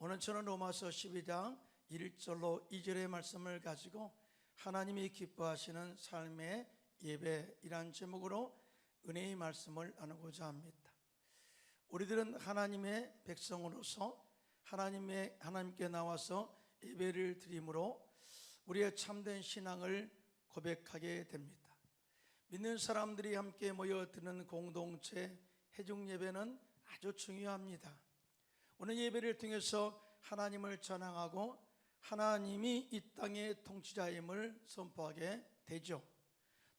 오늘 저는 로마서 12장 1절로 2절의 말씀을 가지고 하나님이 기뻐하시는 삶의 예배이란 제목으로 은혜의 말씀을 나누고자 합니다. 우리들은 하나님의 백성으로서 하나님께 나와서 예배를 드림으로 우리의 참된 신앙을 고백하게 됩니다. 믿는 사람들이 함께 모여 드는 공동체 회중 예배는 아주 중요합니다. 오늘 예배를 통해서 하나님을 전향하고 하나님이 이 땅의 통치자임을 선포하게 되죠.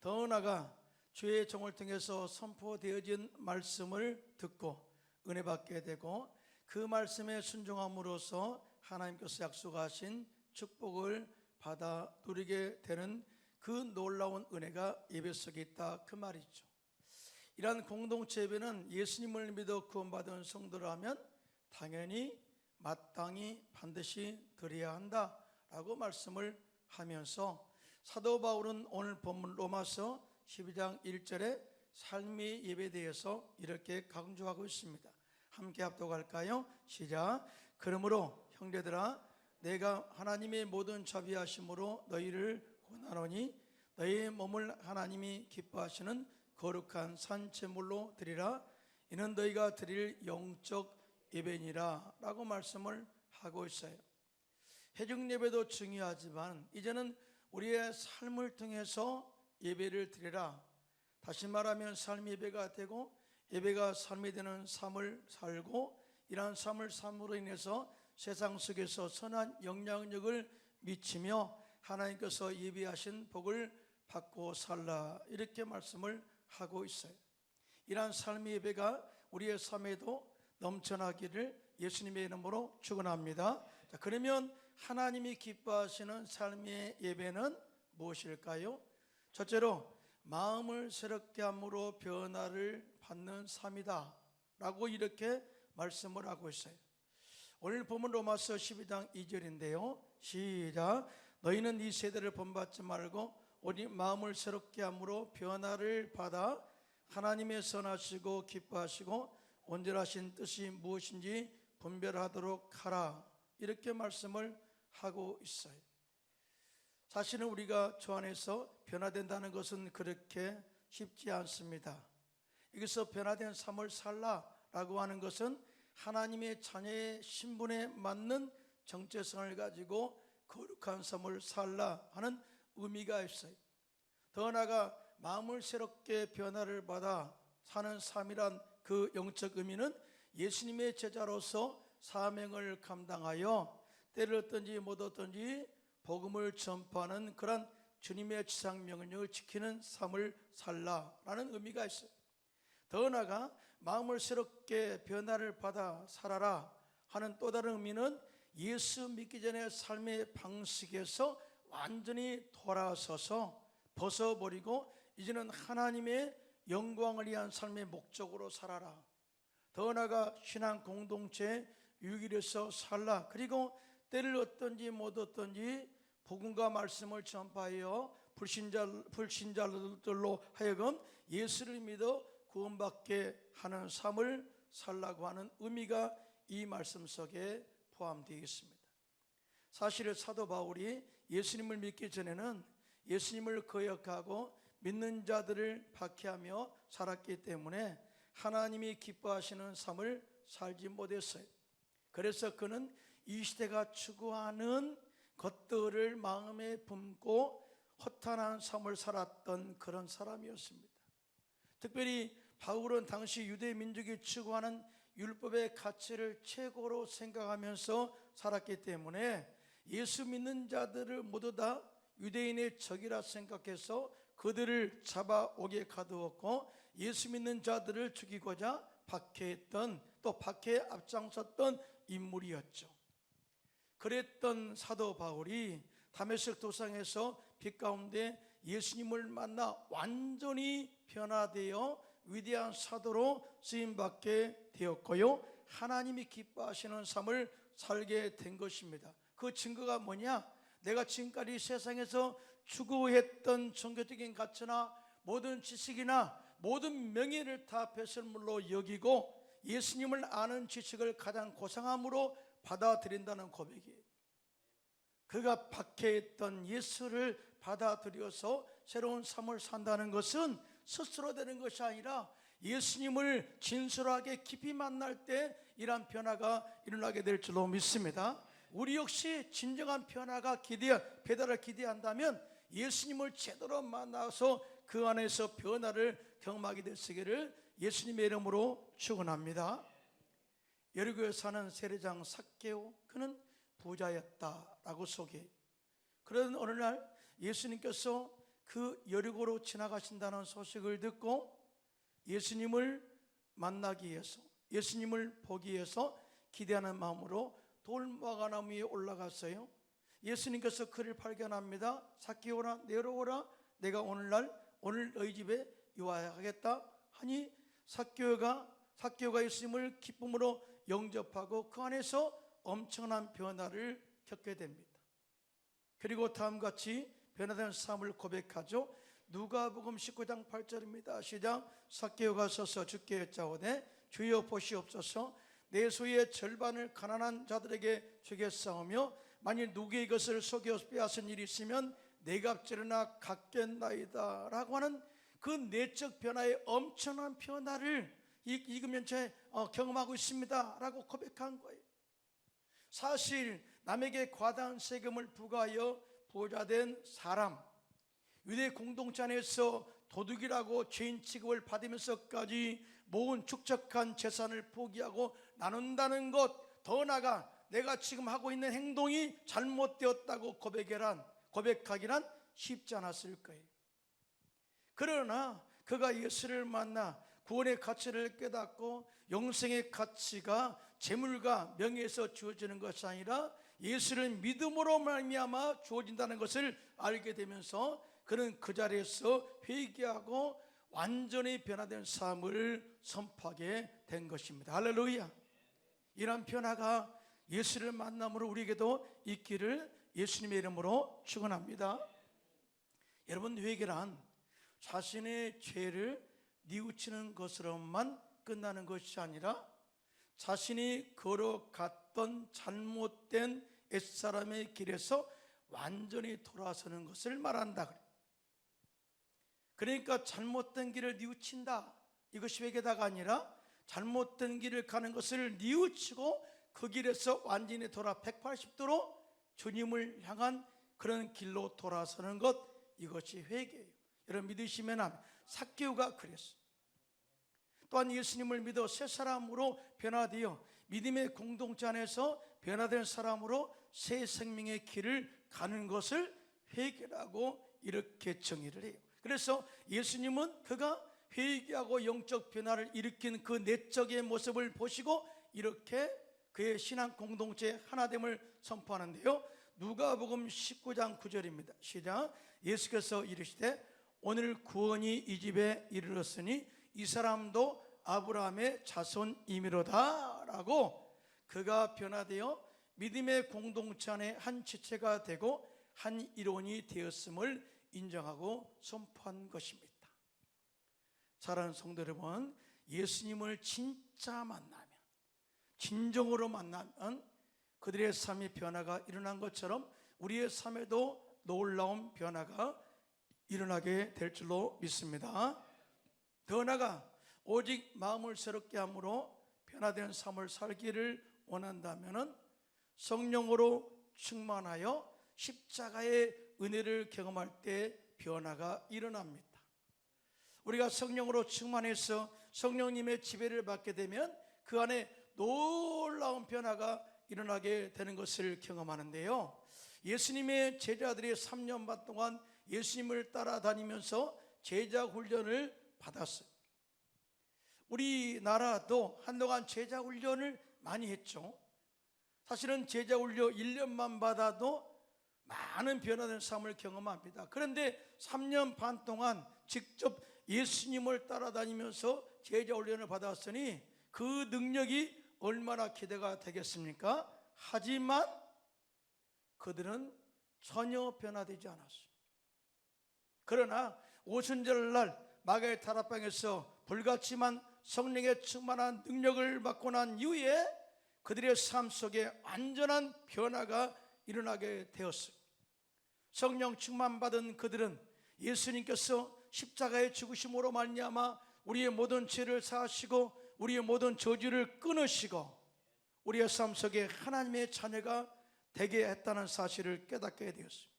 더 나아가 주의 종을 통해서 선포되어진 말씀을 듣고 은혜 받게 되고 그 말씀에 순종함으로써 하나님께서 약속하신 축복을 받아 누리게 되는 그 놀라운 은혜가 예배 속에 있다, 그 말이죠. 이러한 공동체 예배는 예수님을 믿어 구원받은 성도라면 당연히 마땅히 반드시 드려야 한다라고 말씀을 하면서 사도 바울은 오늘 본문 로마서 12장 1절에 삶의 예배에 대해서 이렇게 강조하고 있습니다. 함께 합독할까요? 시작. 그러므로 형제들아, 내가 하나님의 모든 자비하심으로 너희를 권하노니 너희의 몸을 하나님이 기뻐하시는 거룩한 산 제물로 드리라. 이는 너희가 드릴 영적 예배니라 라고 말씀을 하고 있어요. 회중 예배도 중요하지만 이제는 우리의 삶을 통해서 예배를 드리라. 다시 말하면 삶 예배가 되고 예배가 삶이 되는 삶을 살고 이러한 삶을 삶으로 인해서 세상 속에서 선한 영향력을 미치며 하나님께서 예비하신 복을 받고 살라, 이렇게 말씀을 하고 있어요. 이러한 삶의 예배가 우리의 삶에도 넘쳐나기를 예수님의 이름으로 축원합니다. 자, 그러면 하나님이 기뻐하시는 삶의 예배는 무엇일까요? 첫째로 마음을 새롭게 함으로 변화를 받는 삶이다 라고 이렇게 말씀을 하고 있어요. 오늘 본문 로마서 12장 2절인데요 시작. 너희는 이 세대를 본받지 말고 오직 마음을 새롭게 함으로 변화를 받아 하나님의 선하시고 기뻐하시고 온전하신 뜻이 무엇인지 분별하도록 하라, 이렇게 말씀을 하고 있어요. 사실은 우리가 주 안에서 변화된다는 것은 그렇게 쉽지 않습니다. 여기서 변화된 삶을 살라라고 하는 것은 하나님의 자녀의 신분에 맞는 정체성을 가지고 거룩한 삶을 살라 하는 의미가 있어요. 더 나아가 마음을 새롭게 변화를 받아 사는 삶이란 그 영적 의미는 예수님의 제자로서 사명을 감당하여 때를 얻든지 못 얻든지 복음을 전파하는 그런 주님의 지상명령을 지키는 삶을 살라라는 의미가 있어요. 더 나아가 마음을 새롭게 변화를 받아 살아라 하는 또 다른 의미는 예수 믿기 전의 삶의 방식에서 완전히 돌아서서 벗어버리고 이제는 하나님의 영광을 위한 삶의 목적으로 살아라. 더 나아가 신앙 공동체의 유일에서 살라. 그리고 때를 얻든지 못 얻든지 복음과 말씀을 전파하여 불신자들로 하여금 예수를 믿어 구원받게 하는 삶을 살라고 하는 의미가 이 말씀 속에 포함되어 있습니다. 사실 사도 바울이 예수님을 믿기 전에는 예수님을 거역하고 믿는 자들을 박해하며 살았기 때문에 하나님이 기뻐하시는 삶을 살지 못했어요. 그래서 그는 이 시대가 추구하는 것들을 마음에 품고 허탄한 삶을 살았던 그런 사람이었습니다. 특별히 바울은 당시 유대 민족이 추구하는 율법의 가치를 최고로 생각하면서 살았기 때문에 예수 믿는 자들을 모두 다 유대인의 적이라 생각해서 그들을 잡아오게 가두었고 예수 믿는 자들을 죽이고자 박해했던, 또 박해에 앞장섰던 인물이었죠. 그랬던 사도 바울이 다메섹 도상에서 빛 가운데 예수님을 만나 완전히 변화되어 위대한 사도로 쓰임받게 되었고요, 하나님이 기뻐하시는 삶을 살게 된 것입니다. 그 증거가 뭐냐? 내가 지금까지 세상에서 추구했던 종교적인 가치나 모든 지식이나 모든 명예를 다 배설물로 여기고 예수님을 아는 지식을 가장 고상함으로 받아들인다는 고백이에요. 그가 박해했던 예수를 받아들여서 새로운 삶을 산다는 것은 스스로 되는 것이 아니라 예수님을 진솔하게 깊이 만날 때 이러한 변화가 일어나게 될 줄로 믿습니다. 우리 역시 진정한 변화가 배달을 기대한다면 예수님을 제대로 만나서 그 안에서 변화를 경험하게 되시기를 예수님의 이름으로 축원합니다. 여리고에 사는 세리장 삭개오, 그는 부자였다라고 소개해요. 그런 어느 날 예수님께서 그 여리고로 지나가신다는 소식을 듣고 예수님을 만나기 위해서, 예수님을 보기 위해서 기대하는 마음으로 돌무화과나무 위에 올라갔어요. 예수님께서 그를 발견합니다. 삭개오라, 내려오라, 내가 오늘 너희 집에 유하야하겠다 하니 삭개오가 예수님을 기쁨으로 영접하고 그 안에서 엄청난 변화를 겪게 됩니다. 그리고 다음과 같이 변화된 삶을 고백하죠. 누가복음 19장 8절입니다. 시작. 삭개오가 서서 주께 여짜오되 주여 보시옵소서, 내 소유의 절반을 가난한 자들에게 주겠사오며 만일 누구의 것을 속여 빼앗은 일이 있으면 내 값지르나 갚겠나이다 라고 하는 그 내적 변화의 엄청난 변화를 이금연체 경험하고 있습니다 라고 고백한 거예요. 사실 남에게 과다한 세금을 부과하여 부자된 사람, 유대 공동체 안에서 도둑이라고 죄인 취급을 받으면서까지 모은 축적한 재산을 포기하고 나눈다는 것, 더 나아가 내가 지금 하고 있는 행동이 잘못되었다고 고백하기란 쉽지 않았을 거예요. 그러나 그가 예수를 만나 구원의 가치를 깨닫고 영생의 가치가 재물과 명예에서 주어지는 것이 아니라 예수를 믿음으로 말미암아 주어진다는 것을 알게 되면서 그는 그 자리에서 회개하고 완전히 변화된 삶을 선포하게 된 것입니다. 할렐루야. 이런 변화가 예수를 만남으로 우리에게도 있기를 예수님의 이름으로 축원합니다. 여러분, 회개란 자신의 죄를 뉘우치는 것으로만 끝나는 것이 아니라 자신이 걸어갔던 잘못된 옛사람의 길에서 완전히 돌아서는 것을 말한다. 그러니까 잘못된 길을 뉘우친다, 이것이 회개다가 아니라 잘못된 길을 가는 것을 뉘우치고 그 길에서 완전히 돌아 180도로 주님을 향한 그런 길로 돌아서는 것, 이것이 회개예요. 여러분 믿으시면 합니다. 삭개오가 그랬어요. 또한 예수님을 믿어 새 사람으로 변화되어 믿음의 공동체 안에서 변화된 사람으로 새 생명의 길을 가는 것을 회개라고 이렇게 정의를 해요. 그래서 예수님은 그가 회개하고 영적 변화를 일으킨 그 내적의 모습을 보시고 이렇게 그의 신앙 공동체의 하나됨을 선포하는데요. 누가복음 19장 9절입니다. 시작. 예수께서 이르시되 오늘 구원이 이 집에 이르렀으니 이 사람도 아브라함의 자손이미로다 라고 그가 변화되어 믿음의 공동체 안에 한 지체가 되고 한 일원이 되었음을 인정하고 선포한 것입니다. 사랑하는 성도 여러분, 예수님을 진짜 만나면, 진정으로 만나면 그들의 삶의 변화가 일어난 것처럼 우리의 삶에도 놀라운 변화가 일어나게 될 줄로 믿습니다. 더 나아가 오직 마음을 새롭게 함으로 변화된 삶을 살기를 원한다면 성령으로 충만하여 십자가의 은혜를 경험할 때 변화가 일어납니다. 우리가 성령으로 충만해서 성령님의 지배를 받게 되면 그 안에 놀라운 변화가 일어나게 되는 것을 경험하는데요. 예수님의 제자들이 3년 반 동안 예수님을 따라다니면서 제자 훈련을 받았어요. 우리나라도 한동안 제자 훈련을 많이 했죠. 사실은 제자 훈련 1년만 받아도 많은 변화된 삶을 경험합니다. 그런데 3년 반 동안 직접 예수님을 따라다니면서 제자 훈련을 받았으니 그 능력이 얼마나 기대가 되겠습니까? 하지만 그들은 전혀 변화되지 않았어요. 그러나 오순절날 마가의 다락방에서 불같지만 성령의 충만한 능력을 받고 난 이후에 그들의 삶 속에 완전한 변화가 일어나게 되었어요. 성령 충만받은 그들은 예수님께서 십자가의 죽으심으로 말미암아 우리의 모든 죄를 사하시고 우리의 모든 저주를 끊으시고 우리의 삶 속에 하나님의 자녀가 되게 했다는 사실을 깨닫게 되었습니다.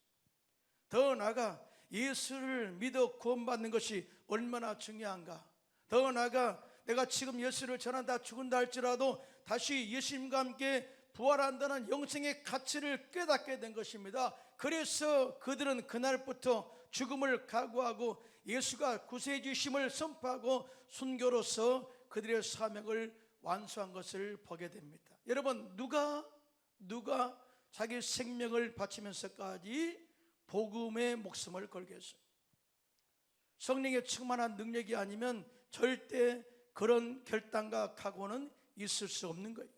더 나아가 예수를 믿어 구원받는 것이 얼마나 중요한가. 더 나아가 내가 지금 예수를 전한다 죽은다 할지라도 다시 예수님과 함께 부활한다는 영생의 가치를 깨닫게 된 것입니다. 그래서 그들은 그날부터 죽음을 각오하고 예수가 구세해 주심을 선포하고 순교로서 그들의 사명을 완수한 것을 보게 됩니다. 여러분, 누가 자기 생명을 바치면서까지 복음의 목숨을 걸겠어요? 성령의 충만한 능력이 아니면 절대 그런 결단과 각오는 있을 수 없는 거예요.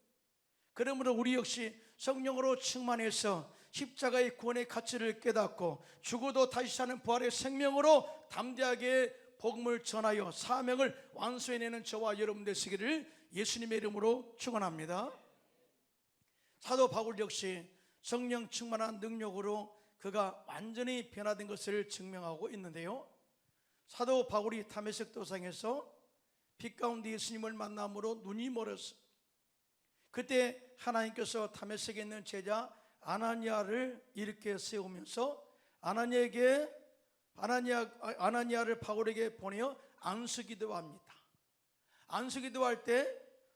그러므로 우리 역시 성령으로 충만해서 십자가의 구원의 가치를 깨닫고 죽어도 다시 사는 부활의 생명으로 담대하게 복음을 전하여 사명을 완수해내는 저와 여러분 되시기를 예수님의 이름으로 축원합니다. 사도 바울 역시 성령 충만한 능력으로 그가 완전히 변화된 것을 증명하고 있는데요, 사도 바울이 다메섹 도상에서 빛 가운데 예수님을 만남으로 눈이 멀었어요. 그때 하나님께서 다메섹에 있는 제자 아나니아를 이렇게 세우면서 아나니아를 바울에게 보내어 안수기도합니다. 안수기도할 때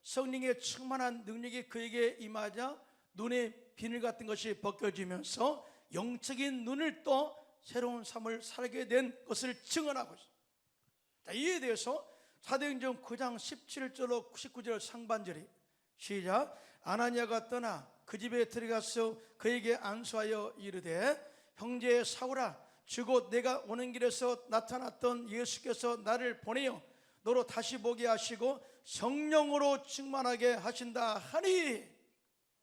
성령의 충만한 능력이 그에게 임하자 눈의 비늘 같은 것이 벗겨지면서 영적인 눈을 또 새로운 삶을 살게 된 것을 증언하고 있습니다. 이에 대해서 사도행전 9장 17절로 19절 상반절이 시작. 아나니아가 떠나 그 집에 들어가서 그에게 안수하여 이르되 형제 사울아, 주곧 내가 오는 길에서 나타났던 예수께서 나를 보내어 너로 다시 보게 하시고 성령으로 충만하게 하신다 하니.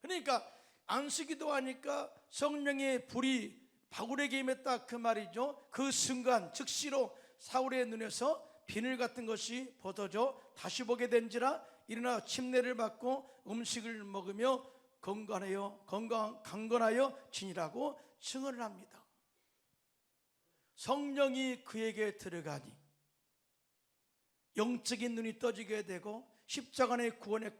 그러니까 안수기도 하니까 성령의 불이 바울에게 임했다 그 말이죠. 그 순간 즉시로 사울의 눈에서 비늘 같은 것이 벗어져 다시 보게 된지라 일어나 침례를 받고 음식을 먹으며 강건하여 지니라고 증언을 합니다. 성령이 그에게 들어가니 영적인 눈이 떠지게 되고 십자가의 구원의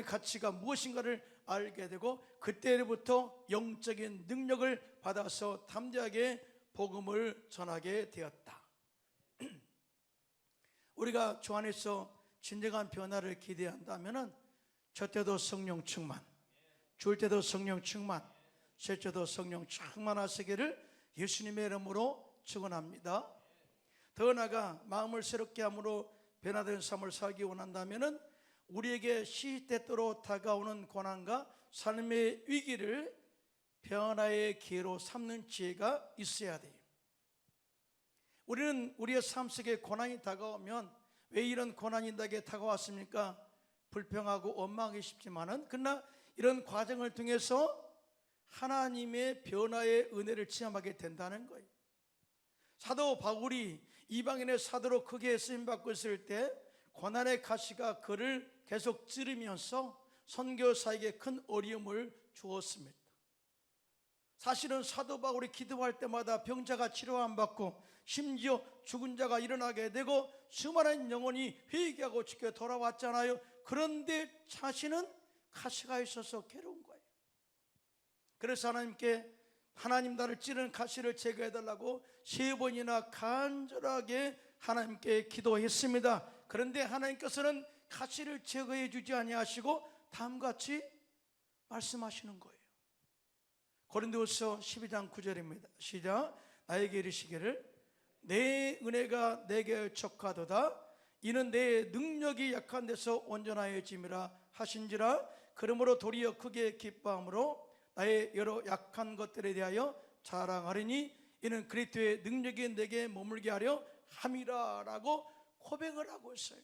가치가 무엇인가를 알게 되고 그때로부터 영적인 능력을 받아서 담대하게 복음을 전하게 되었다. 우리가 주 안에서 진정한 변화를 기대한다면 첫째도 성령 충만, 줄 때도 성령 충만, 셋째도 성령 충만하시기를 예수님의 이름으로 축원합니다. 더 나아가 마음을 새롭게 함으로 변화된 삶을 살기 원한다면 우리에게 시시때때로 다가오는 고난과 삶의 위기를 변화의 기회로 삼는 지혜가 있어야 돼요. 우리는 우리의 삶 속에 고난이 다가오면 왜 이런 고난이 나에게 다가왔습니까? 불평하고 원망하기 쉽지만은 그러나 이런 과정을 통해서 하나님의 변화의 은혜를 체험하게 된다는 거예요. 사도 바울이 이방인의 사도로 크게 쓰임받고 있을 때 고난의 가시가 그를 계속 찌르면서 선교사에게 큰 어려움을 주었습니다. 사실은 사도 바울이 기도할 때마다 병자가 치료 안 받고 심지어 죽은 자가 일어나게 되고 수많은 영혼이 회개하고 죽게 돌아왔잖아요. 그런데 자신은 가시가 있어서 괴로운 거예요. 그래서 하나님께 하나님 나를 찌르는 가시를 제거해달라고 3번이나 간절하게 하나님께 기도했습니다. 그런데 하나님께서는 가시를 제거해 주지 아니하시고 다음같이 말씀하시는 거예요. 고린도후서 12장 9절입니다. 시작. 나에게 이르시기를 내 은혜가 내게 족하도다. 이는 내 능력이 약한 데서 온전하여짐이라 하신지라. 그러므로 도리어 크게 기뻐함으로 나의 여러 약한 것들에 대하여 자랑하리니 이는 그리스도의 능력이 내게 머물게 하려 함이라 라고 고백을 하고 있어요.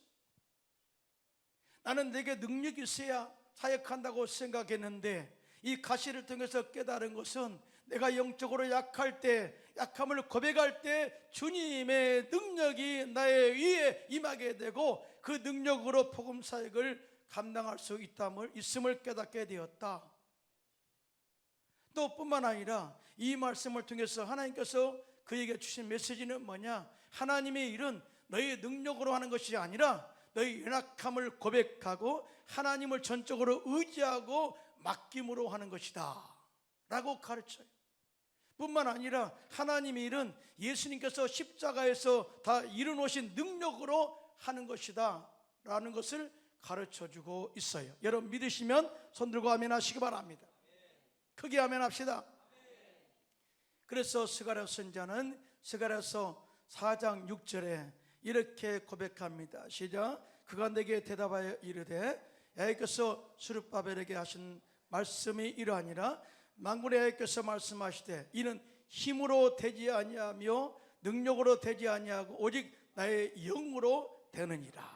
나는 내게 능력이 있어야 사역한다고 생각했는데 이 가시를 통해서 깨달은 것은 내가 영적으로 약할 때, 약함을 고백할 때 주님의 능력이 나의 위에 임하게 되고 그 능력으로 복음 사역을 감당할 수 있음을 깨닫게 되었다. 또 뿐만 아니라 이 말씀을 통해서 하나님께서 그에게 주신 메시지는 뭐냐? 하나님의 일은 너의 능력으로 하는 것이 아니라 너의 연약함을 고백하고 하나님을 전적으로 의지하고 맡김으로 하는 것이다 라고 가르쳐요. 뿐만 아니라 하나님의 일은 예수님께서 십자가에서 다 이루어놓으신 능력으로 하는 것이다 라는 것을 가르쳐주고 있어요. 여러분 믿으시면 손 들고 아멘 하시기 바랍니다. 크게 아멘 합시다. 그래서 스가랴 선지자는 스가랴서 4장 6절에 이렇게 고백합니다. 시작. 그가 내게 대답하여 이르되 여호와께서 스룹바벨에게 하신 말씀이 이러하니라. 만군의 여호와께서 말씀하시되 이는 힘으로 되지 아니하며 능력으로 되지 아니하고 오직 나의 영으로 되느니라.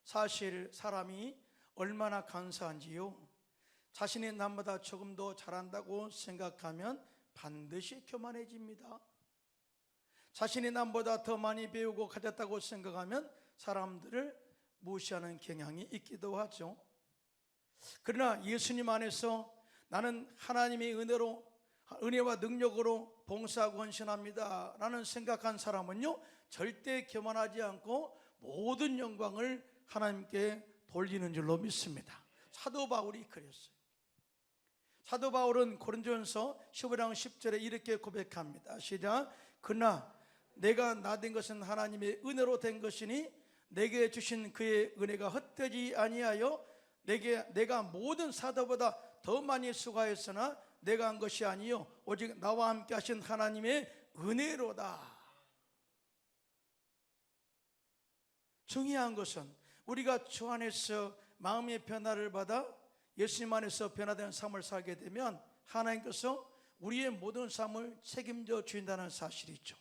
사실 사람이 얼마나 간사한지요, 자신이 남보다 조금 더 잘한다고 생각하면 반드시 교만해집니다. 자신이 남보다 더 많이 배우고 가졌다고 생각하면 사람들을 무시하는 경향이 있기도 하죠. 그러나 예수님 안에서 나는 하나님의 은혜와 능력으로 봉사하고 헌신합니다 라는 생각한 사람은요, 절대 교만하지 않고 모든 영광을 하나님께 돌리는 줄로 믿습니다. 사도 바울이 그랬어요. 사도 바울은 고린도전서 15장 10절에 이렇게 고백합니다. 시작. 그러나 내가 나 된 것은 하나님의 은혜로 된 것이니 내게 주신 그의 은혜가 헛되지 아니하여 내가 모든 사도보다 더 많이 수고하였으나 내가 한 것이 아니요 오직 나와 함께 하신 하나님의 은혜로다. 중요한 것은 우리가 주 안에서 마음의 변화를 받아 예수님 안에서 변화된 삶을 살게 되면 하나님께서 우리의 모든 삶을 책임져 주신다는 사실이죠.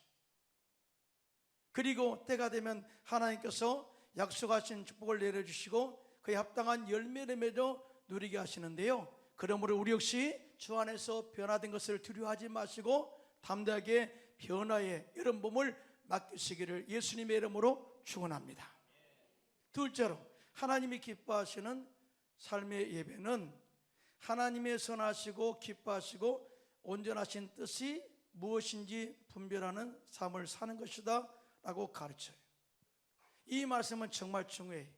그리고 때가 되면 하나님께서 약속하신 축복을 내려주시고 그에 합당한 열매를 맺어 누리게 하시는데요, 그러므로 우리 역시 주 안에서 변화된 것을 두려워하지 마시고 담대하게 변화의 여러분 몸을 맡기시기를 예수님의 이름으로 축원합니다. 둘째로 하나님이 기뻐하시는 삶의 예배는 하나님의 선하시고 기뻐하시고 온전하신 뜻이 무엇인지 분별하는 삶을 사는 것이다 라고 가르쳐요. 이 말씀은 정말 중요해요.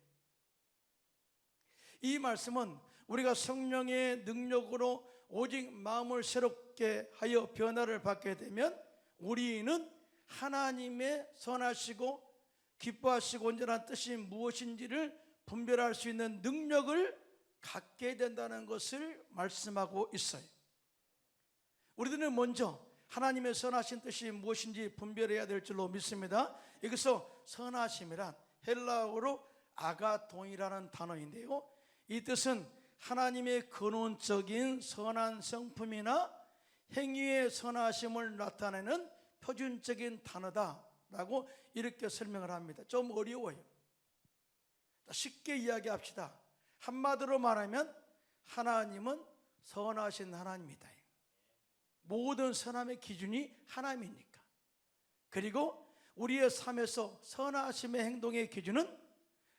이 말씀은 우리가 성령의 능력으로 오직 마음을 새롭게 하여 변화를 받게 되면 우리는 하나님의 선하시고 기뻐하시고 온전한 뜻이 무엇인지를 분별할 수 있는 능력을 갖게 된다는 것을 말씀하고 있어요. 우리들은 먼저 하나님의 선하신 뜻이 무엇인지 분별해야 될 줄로 믿습니다. 여기서 선하심이란 헬라어로 아가동이라는 단어인데요, 이 뜻은 하나님의 근원적인 선한 성품이나 행위의 선하심을 나타내는 표준적인 단어다라고 이렇게 설명을 합니다. 좀 어려워요. 쉽게 이야기합시다. 한마디로 말하면 하나님은 선하신 하나님이다. 모든 선함의 기준이 하나님이니까. 그리고 우리의 삶에서 선하심의 행동의 기준은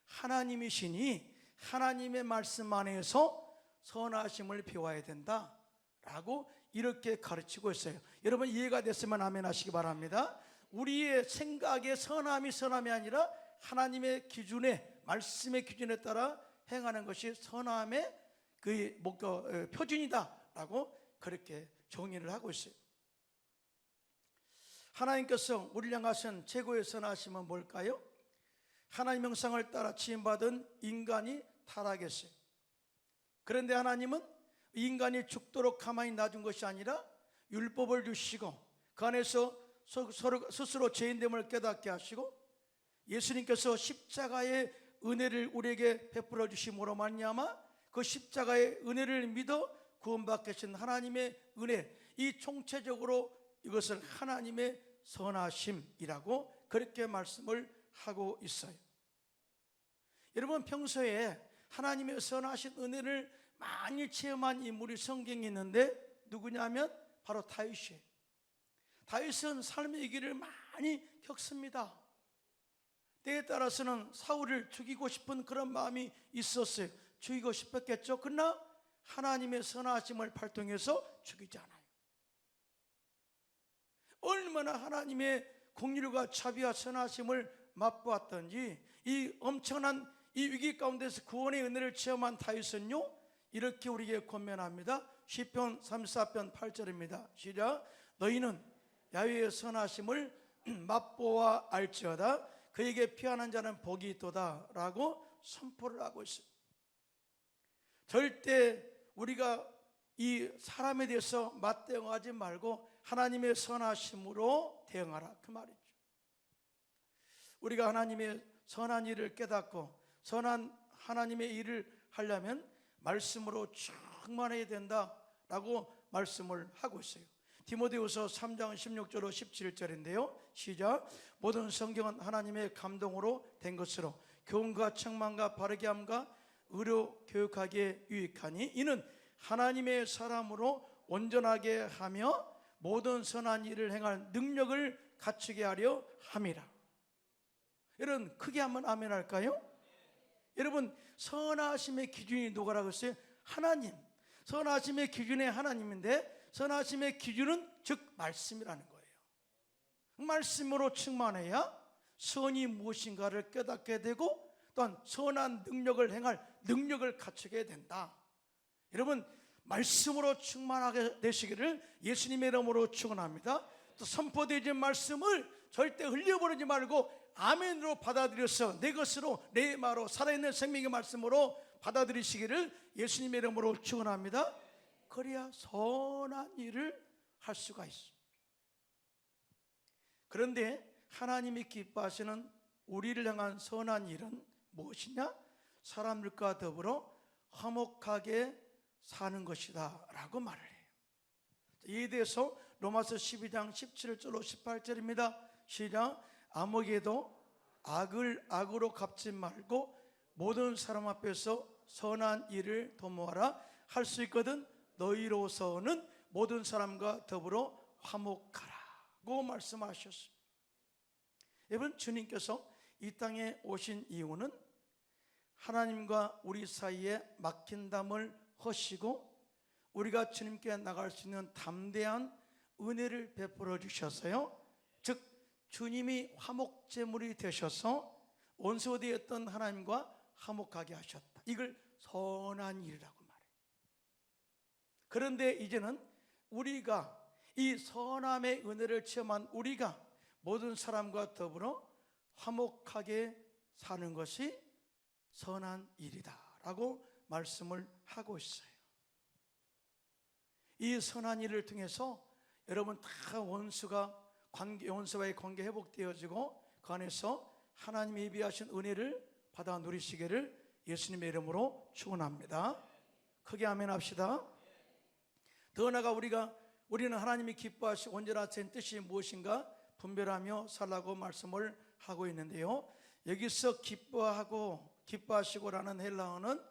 하나님이시니 하나님의 말씀 안에서 선하심을 배워야 된다라고 이렇게 가르치고 있어요. 여러분 이해가 됐으면 아멘 하시기 바랍니다. 우리의 생각의 선함이 아니라 하나님의 기준에, 말씀의 기준에 따라 행하는 것이 선함의 그 표준이다라고 그렇게 정의를 하고 있어요. 하나님께서 우리를 향하신 최고의 선하심은 뭘까요? 하나님 형상을 따라 지음받은 인간이 타락했어요. 그런데 하나님은 인간이 죽도록 가만히 놔둔 것이 아니라 율법을 주시고 그 안에서 스스로 죄인됨을 깨닫게 하시고 예수님께서 십자가의 은혜를 우리에게 베풀어 주심으로 말미암아 그 십자가의 은혜를 믿어 구원받게 하신 하나님의 은혜, 이 총체적으로 이것을 하나님의 선하심이라고 그렇게 말씀을 하고 있어요. 여러분 평소에 하나님의 선하신 은혜를 많이 체험한 인물이 성경에 있는데 누구냐면 바로 다윗이에요. 다윗은 삶의 길을 많이 겪습니다. 때에 따라서는 사울을 죽이고 싶은 그런 마음이 있었어요. 죽이고 싶었겠죠. 그러나 하나님의 선하심을 발동해서 죽이지 않아요. 얼마나 하나님의 공률과 자비와 선하심을 맛보았던지 이 엄청난 이 위기 가운데서 구원의 은혜를 체험한 다윗은요, 이렇게 우리에게 권면합니다. 시편 34편 8절입니다. 시작. 너희는 야훼의 선하심을 맛보아 알지어다. 그에게 피하는 자는 복이 있도다 라고 선포를 하고 있습니다. 절대 우리가 이 사람에 대해서 맞대응하지 말고 하나님의 선하심으로 대응하라, 그 말이죠. 우리가 하나님의 선한 일을 깨닫고 선한 하나님의 일을 하려면 말씀으로 충만해야 된다라고 말씀을 하고 있어요. 디모데후서 3장 16절로 17절인데요. 시작. 모든 성경은 하나님의 감동으로 된 것으로 교훈과 책망과 바르게 함과 의로 교육하기에 유익하니 이는 하나님의 사람으로 온전하게 하며 모든 선한 일을 행할 능력을 갖추게 하려 함이라. 여러분 크게 한번 아멘 할까요? 여러분 선하심의 기준이 누구라고 했어요? 하나님. 선하심의 기준이 하나님인데 선하심의 기준은 즉 말씀이라는 거예요. 말씀으로 충만해야 선이 무엇인가를 깨닫게 되고 또한 선한 능력을 행할 능력을 갖추게 된다. 여러분 말씀으로 충만하게 되시기를 예수님의 이름으로 축원합니다. 또 선포되어진 말씀을 절대 흘려버리지 말고 아멘으로 받아들여서 내 것으로 내 말로 살아있는 생명의 말씀으로 받아들이시기를 예수님의 이름으로 축원합니다. 그래야 선한 일을 할 수가 있습니다. 그런데 하나님이 기뻐하시는 우리를 향한 선한 일은 무엇이냐? 사람들과 더불어 화목하게 사는 것이다 라고 말을 해요. 이에 대해서 로마서 12장 17절로 18절입니다. 시작. 아무에게도 악을 악으로 갚지 말고 모든 사람 앞에서 선한 일을 도모하라. 할 수 있거든 너희로서는 모든 사람과 더불어 화목하라고 말씀하셨습니다. 여러분 주님께서 이 땅에 오신 이유는 하나님과 우리 사이에 막힌 담을 허시고 우리가 주님께 나갈 수 있는 담대한 은혜를 베풀어 주셔서요, 즉 주님이 화목제물이 되셔서 원수되었던 하나님과 화목하게 하셨다. 이걸 선한 일이라고 말해요. 그런데 이제는 우리가 이 선함의 은혜를 체험한 우리가 모든 사람과 더불어 화목하게 사는 것이 선한 일이다 라고 말씀을 하고 있어요. 이 선한 일을 통해서 여러분 다 원수와의 관계 회복되어지고 그 안에서 하나님이 예비하신 은혜를 받아 누리시기를 예수님의 이름으로 축원합니다. 크게 아멘 합시다. 더 나아가 우리는 하나님이 기뻐하시고 온전하신 뜻이 무엇인가 분별하며 살라고 말씀을 하고 있는데요, 여기서 기뻐하시고라는 헬라어는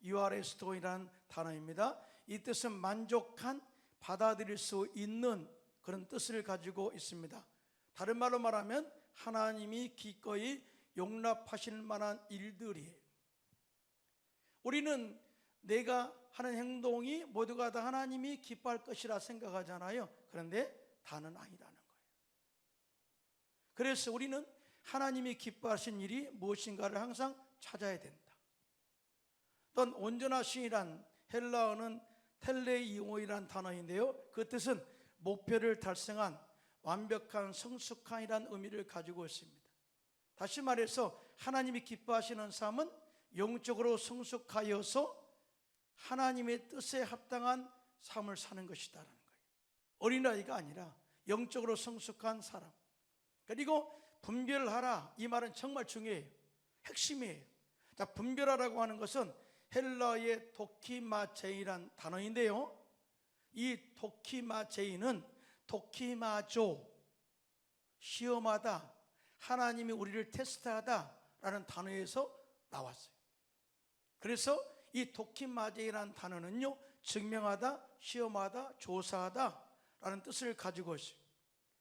유아레스톤이라는 단어입니다. 이 뜻은 만족한, 받아들일 수 있는 그런 뜻을 가지고 있습니다. 다른 말로 말하면 하나님이 기꺼이 용납하실 만한 일들이에요. 우리는 내가 하는 행동이 모두가 다 하나님이 기뻐할 것이라 생각하잖아요. 그런데 다는 아니라는 거예요. 그래서 우리는 하나님이 기뻐하신 일이 무엇인가를 항상 찾아야 된다. 또한 온전하신이란 헬라어는 텔레이오이란 단어인데요, 그 뜻은 목표를 달성한, 완벽한, 성숙한이란 의미를 가지고 있습니다. 다시 말해서 하나님이 기뻐하시는 삶은 영적으로 성숙하여서 하나님의 뜻에 합당한 삶을 사는 것이다라는 거예요. 어린아이가 아니라 영적으로 성숙한 사람. 그리고 분별하라, 이 말은 정말 중요해요. 핵심이에요. 자, 분별하라고 하는 것은 헬라어의 도키마제이란 단어인데요, 이 도키마제이는 도키마조, 시험하다, 하나님이 우리를 테스트하다 라는 단어에서 나왔어요. 그래서 이 도키마제이라는 단어는요, 증명하다, 시험하다, 조사하다 라는 뜻을 가지고 있어요.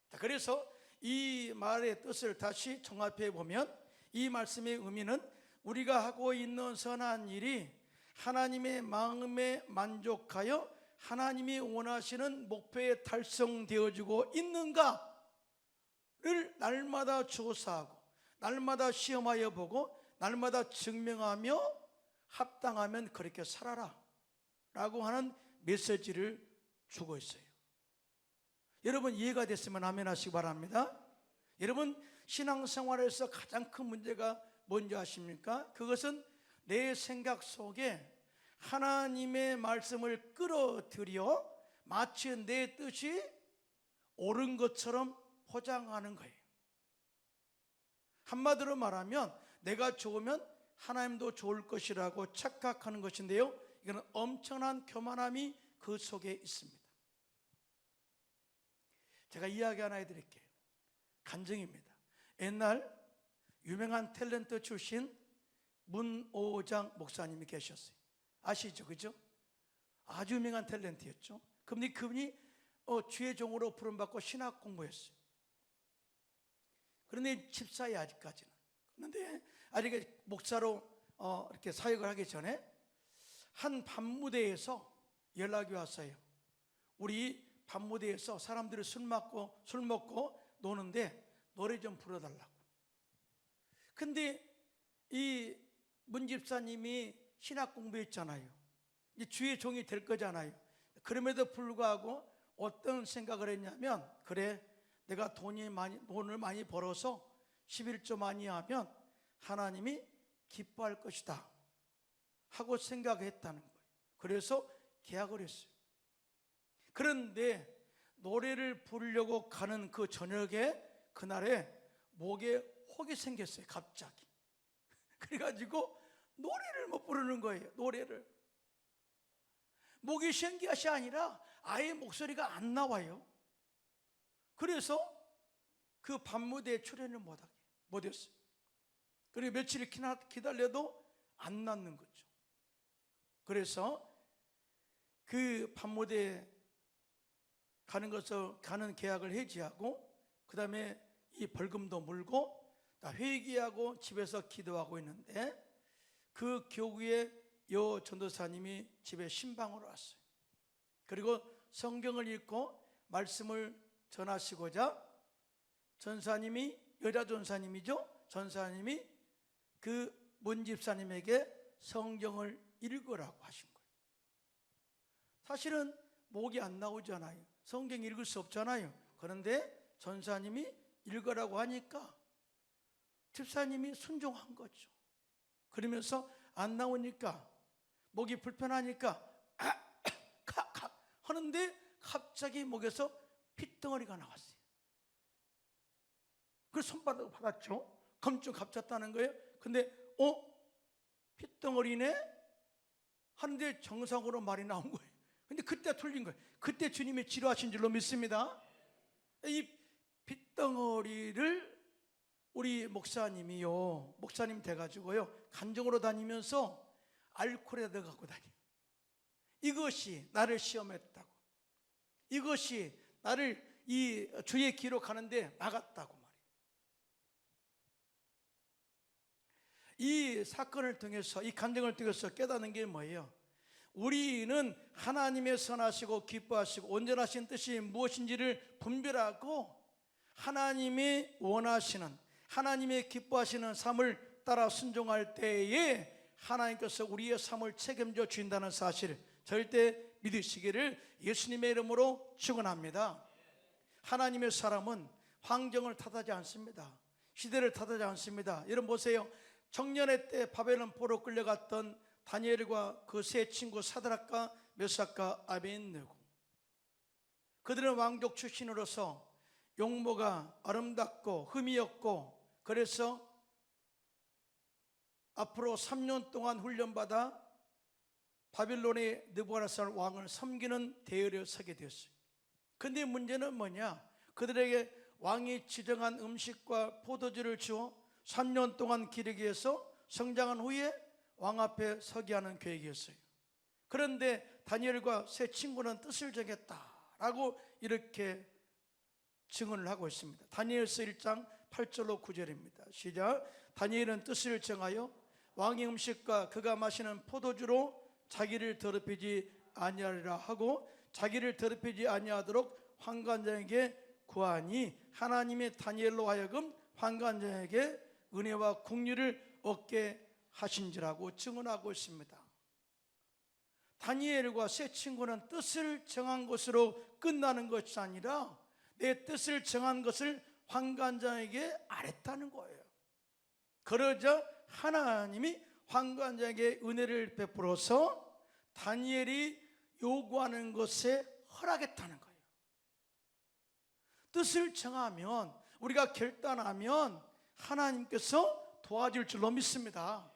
자, 그래서 이 말의 뜻을 다시 종합해 보면 이 말씀의 의미는 우리가 하고 있는 선한 일이 하나님의 마음에 만족하여 하나님이 원하시는 목표에 달성되어지고 있는가를 날마다 조사하고 날마다 시험하여 보고 날마다 증명하며 합당하면 그렇게 살아라 라고 하는 메시지를 주고 있어요. 여러분 이해가 됐으면 아멘 하시기 바랍니다. 여러분 신앙생활에서 가장 큰 문제가 뭔지 아십니까? 그것은 내 생각 속에 하나님의 말씀을 끌어들여 마치 내 뜻이 옳은 것처럼 포장하는 거예요. 한마디로 말하면 내가 좋으면 하나님도 좋을 것이라고 착각하는 것인데요, 이거는 엄청난 교만함이 그 속에 있습니다. 제가 이야기 하나 해드릴게요. 간증입니다. 옛날 유명한 탤런트 출신 문오장 목사님이 계셨어요. 아시죠? 그죠? 아주 유명한 탤런트였죠. 그분이 주의 종으로 부름받고 신학 공부했어요. 그런데 집사에 아직까지는. 그런데 아직 목사로 이렇게 사역을 하기 전에 한 밤무대에서 연락이 왔어요. 우리 밤무대에서 사람들이 술 먹고 노는데 노래 좀 불러달라고. 근데 이 문 집사님이 신학 공부했잖아요. 이제 주의 종이 될 거잖아요. 그럼에도 불구하고 어떤 생각을 했냐면, 그래 내가 돈을 많이 벌어서 11조 많이 하면 하나님이 기뻐할 것이다 하고 생각했다는 거예요. 그래서 계약을 했어요. 그런데 노래를 부르려고 가는 그 저녁에 그날에 목에 혹이 생겼어요. 갑자기. 그래가지고 노래를 못 부르는 거예요. 노래를. 목이 쉰 것이 아니라 아예 목소리가 안 나와요. 그래서 그 밤무대에 출연을 못했어요. 그리고 며칠 기다려도 안 낫는 거죠. 그래서 그 밤무대에 가는 계약을 해지하고, 그 다음에 이 벌금도 물고 다 회개하고 집에서 기도하고 있는데, 그 교구에 여 전도사님이 집에 신방으로 왔어요. 그리고 성경을 읽고 말씀을 전하시고자 전사님이, 여자 전사님이죠, 전사님이 그 문 집사님에게 성경을 읽으라고 하신 거예요. 사실은 목이 안 나오잖아요. 성경 읽을 수 없잖아요. 그런데 전사님이 읽으라고 하니까 집사님이 순종한 거죠. 그러면서 안 나오니까, 목이 불편하니까 하는데 갑자기 목에서 핏덩어리가 나왔어요. 그래서 손바닥을 받았죠. 검증 갑쳤다는 거예요. 근데 핏덩어리네 하는데 정상으로 말이 나온 거예요. 근데 그때 틀린 거예요. 그때 주님이 치료하신 줄로 믿습니다. 이 핏덩어리를 우리 목사님 돼가지고요, 간증으로 다니면서 알코올에 들어가고 다녀요. 이것이 나를 시험했다고, 이것이 나를 이 주의 길로 가는데 막았다고 말이에요. 이 사건을 통해서, 이 간증을 통해서 깨닫는 게 뭐예요? 우리는 하나님의 선하시고 기뻐하시고 온전하신 뜻이 무엇인지를 분별하고 하나님이 원하시는, 하나님의 기뻐하시는 삶을 따라 순종할 때에 하나님께서 우리의 삶을 책임져 주신다는 사실을 절대 믿으시기를 예수님의 이름으로 축원합니다. 하나님의 사람은 환경을 탓하지 않습니다. 시대를 탓하지 않습니다. 여러분 보세요. 청년의 때 바벨론 포로 끌려갔던 다니엘과 그 세 친구 사드락과 메삭과 아벤느고, 그들은 왕족 출신으로서 용모가 아름답고 흠이 없고, 그래서 앞으로 3년 동안 훈련받아 바빌론의 느부갓네살 왕을 섬기는 대열에 서게 되었어요. 그런데 문제는 뭐냐? 그들에게 왕이 지정한 음식과 포도주를 주어 3년 동안 기르기 위해서 성장한 후에 왕 앞에 서게 하는 계획이었어요. 그런데 다니엘과 세 친구는 뜻을 정했다라고 이렇게 증언을 하고 있습니다. 다니엘서 1장 8절로 9절입니다. 시작. 다니엘은 뜻을 정하여 왕의 음식과 그가 마시는 포도주로 자기를 더럽히지 아니하리라 하고 자기를 더럽히지 아니하도록 환관장에게 구하니 하나님의 다니엘로 하여금 환관장에게 은혜와 긍휼을 얻게 하신지라고 증언하고 있습니다. 다니엘과 세 친구는 뜻을 정한 것으로 끝나는 것이 아니라 내 뜻을 정한 것을 환관장에게 아랬다는 거예요. 그러자 하나님이 환관장에게 은혜를 베풀어서 다니엘이 요구하는 것에 허락했다는 거예요. 뜻을 정하면, 우리가 결단하면 하나님께서 도와줄 줄로 믿습니다.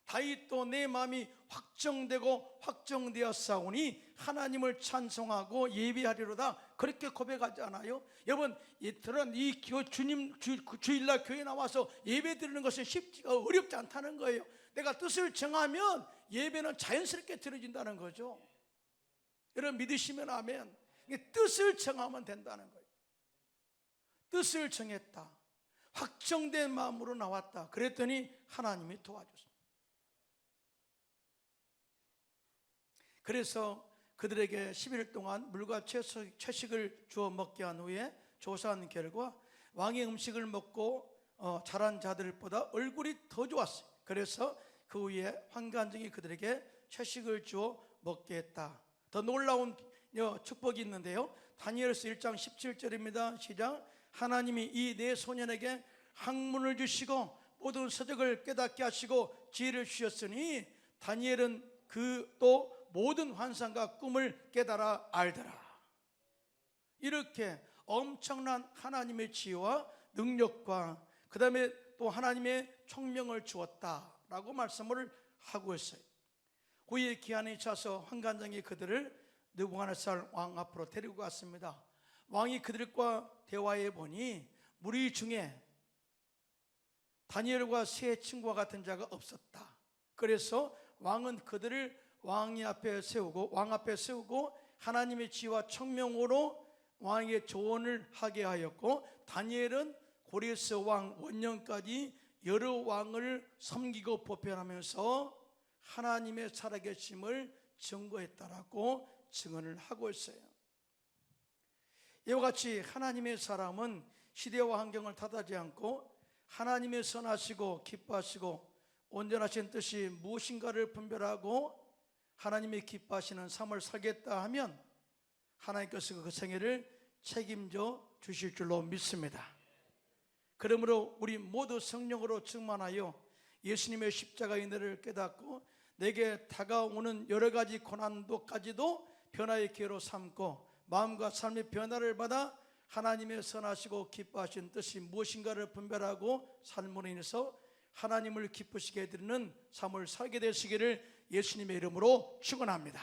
다윗도 내 마음이 확정되고 확정되었사오니 하나님을 찬송하고 예배하리로다, 그렇게 고백하지 않아요? 여러분, 이들은 이 주일날 교회 나와서 예배 드리는 것은 쉽지가 어렵지 않다는 거예요. 내가 뜻을 정하면 예배는 자연스럽게 드려진다는 거죠. 여러분 믿으시면 아멘. 뜻을 정하면 된다는 거예요. 뜻을 정했다, 확정된 마음으로 나왔다, 그랬더니 하나님이 도와줬습니다. 그래서 그들에게 11일 동안 물과 채식을 주어 먹게 한 후에 조사한 결과 왕의 음식을 먹고 자란 자들보다 얼굴이 더 좋았어요. 그래서 그 후에 환관장이 그들에게 채식을 주어 먹게 했다. 더 놀라운 축복이 있는데요, 다니엘서 1장 17절입니다. 시작. 하나님이 이 네 소년에게 학문을 주시고 모든 서적을 깨닫게 하시고 지혜를 주셨으니 다니엘은 그 또 모든 환상과 꿈을 깨달아 알더라. 이렇게 엄청난 하나님의 지혜와 능력과 그 다음에 또 하나님의 총명을 주었다라고 말씀을 하고 있어요. 후에 기한이 차서 환관장이 그들을 느부갓네살 왕 앞으로 데리고 갔습니다. 왕이 그들과 대화해 보니 무리 중에 다니엘과 세 친구와 같은 자가 없었다. 그래서 왕은 그들을 왕 앞에 세우고 하나님의 지혜와 청명으로 왕에게 조언을 하게 하였고, 다니엘은 고레스 왕 원년까지 여러 왕을 섬기고 보편하면서 하나님의 살아계심을 증거했다라고 증언을 하고 있어요. 이와 같이 하나님의 사람은 시대와 환경을 탓하지 않고 하나님의 선하시고 기뻐하시고 온전하신 뜻이 무엇인가를 분별하고 하나님의 기뻐하시는 삶을 살겠다 하면 하나님께서 그 생애를 책임져 주실 줄로 믿습니다. 그러므로 우리 모두 성령으로 충만하여 예수님의 십자가의 은혜를 깨닫고 내게 다가오는 여러 가지 고난도까지도 변화의 기회로 삼고 마음과 삶의 변화를 받아 하나님의 선하시고 기뻐하신 뜻이 무엇인가를 분별하고 삶으로 인해서 하나님을 기쁘시게 해드리는 삶을 살게 되시기를 예수님의 이름으로 축원합니다.